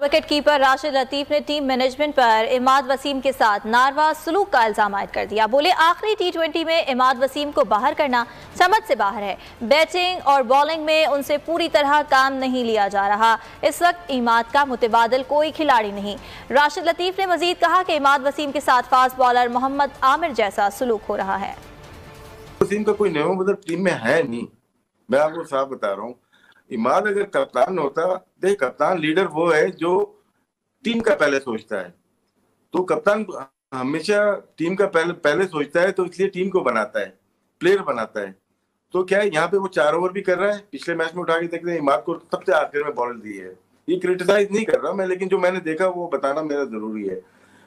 Wicket keeper Rashid Latif ने team management पर इमाद वसीम के साथ नारवा सलूक का इल्जाम आयद कर दिया। बोले आखिरी टी20 में इमाद वसीम को बाहर करना समझ से बाहर है। बैटिंग और बॉलिंग में उनसे पूरी तरह काम नहीं लिया जा रहा। इस वक्त इमाद का मुतबादिल कोई खिलाड़ी नहीं। राशिद लतीफ ने मजीद कहा कि इमाद वसीम के साथ फास्ट बॉलर मोहम्मद आमिर जैसा सलूक हो रहा है। वसीम का कोई नया मतलब टीम में है नहीं, मैं आपको साफ बता रहा हूँ। इमाद अगर कप्तान होता, देख कप्तान लीडर वो है जो टीम का पहले सोचता है। तो कप्तान हमेशा टीम का पहले सोचता है, तो इसलिए टीम को बनाता है, प्लेयर बनाता है। तो क्या है, यहाँ पे वो 4 ओवर भी कर रहा है। पिछले मैच में उठा के देखते हैं, इमाद को सबसे आखिर में बॉल दी है। ये क्रिटिसाइज नहीं कर रहा मैं, लेकिन जो मैंने देखा वो बताना मेरा जरूरी है।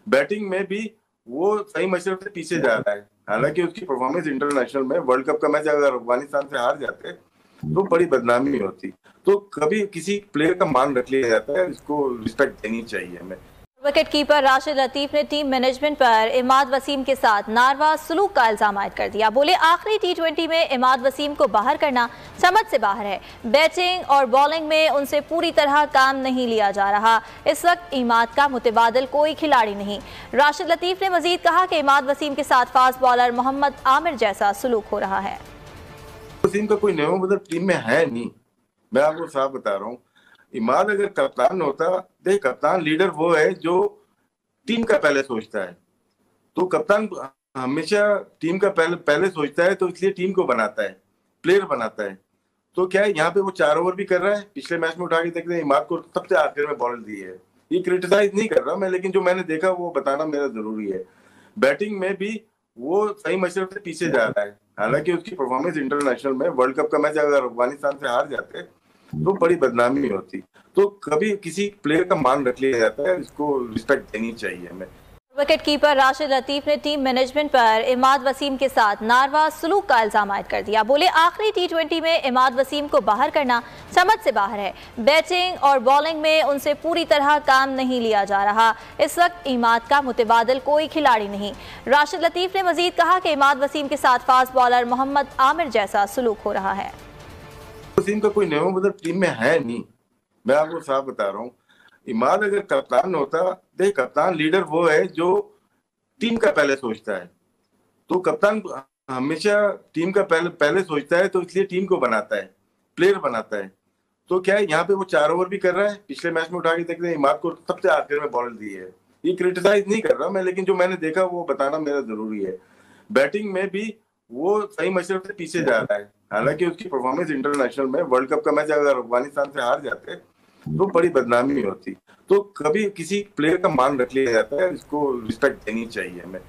बैटिंग में भी वो सही मशरफ से पीछे जा रहा है। हालांकि उसकी परफॉर्मेंस इंटरनेशनल में वर्ल्ड कप का मैच अगर अफगानिस्तान से हार जाते तो बड़ी बदनामी होती। तो कभी किसी प्लेयर का मान रख लिया जाता है, इसको रिस्पेक्ट देनी चाहिए हमें। विकेट कीपर राशिद लतीफ ने टीम मैनेजमेंट पर इमाद वसीम के साथ नारवा सलूक का इल्जाम आयद कर दिया। बोले आखिरी टी20 में इमाद वसीम को बाहर करना समझ से बाहर है। बैटिंग और बॉलिंग में उनसे पूरी तरह काम नहीं लिया जा रहा। इस वक्त इमाद का मुतबादिल कोई खिलाड़ी नहीं। राशिद लतीफ ने मजीद कहा कि इमाद वसीम के साथ फास्ट बॉलर मोहम्मद आमिर जैसा सलूक हो रहा है। वसीम का कोई नया मतलब टीम में है नहीं, मैं आपको साफ बता रहा हूँ। इमाद अगर कप्तान होता, देख कप्तान लीडर वो है जो टीम का पहले सोचता है। तो कप्तान हमेशा टीम का पहले सोचता है, तो इसलिए टीम को बनाता है, प्लेयर बनाता है। तो क्या है, यहाँ पे वो 4 ओवर भी कर रहा है। पिछले मैच में उठा के देखते हैं, इमाद को सबसे आखिर में बॉल दी है। ये क्रिटिसाइज नहीं कर रहा मैं, लेकिन जो मैंने देखा वो बताना मेरा जरूरी है। बैटिंग में भी वो सही मशरफ से पीछे जा रहा है। हालांकि उसकी परफॉर्मेंस इंटरनेशनल में वर्ल्ड कप का मैच अगर अफगानिस्तान से हार जाते तो बड़ी बदनामी होती। तो कभी किसी प्लेयर का मान रख लिया जाता है, इसको रिस्पेक्ट देनी चाहिए हमें। विकेट कीपर राशिद लतीफ ने टीम मैनेजमेंट पर इमाद वसीम के साथ नारवा सलूक का इल्जाम आयद कर दिया। बोले आखिरी टी20 में इमाद वसीम को बाहर करना समझ से बाहर है। बैटिंग और बॉलिंग में उनसे पूरी तरह काम नहीं लिया जा रहा। इस वक्त इमाद का मुतबादिल कोई खिलाड़ी नहीं। राशिद लतीफ ने मजीद कहा कि इमाद वसीम के साथ फास्ट बॉलर मोहम्मद आमिर जैसा सलूक हो रहा है। वसीम का कोई नया मतलब टीम में है नहीं, मैं आपको साफ बता रहा हूँ। इमाद अगर कप्तान होता, देख कप्तान लीडर वो है जो टीम का पहले सोचता है। तो कप्तान हमेशा टीम का पहले सोचता है, तो इसलिए टीम को बनाता है, प्लेयर बनाता है। तो क्या है, यहाँ पे वो 4 ओवर भी कर रहा है। पिछले मैच में उठा के देखते हैं, इमाद को सबसे आखिर में बॉल दी है। ये क्रिटिसाइज नहीं कर रहा मैं, लेकिन जो मैंने देखा वो बताना मेरा जरूरी है। बैटिंग में भी वो सही मशरफ से पीछे जा रहा है। हालांकि उसकी परफॉर्मेंस इंटरनेशनल में वर्ल्ड कप का मैच अगर अफगानिस्तान से हार जाते तो बड़ी बदनामी होती। तो कभी किसी प्लेयर का मान रख लिया जाता है, इसको रिस्पेक्ट देनी चाहिए हमें।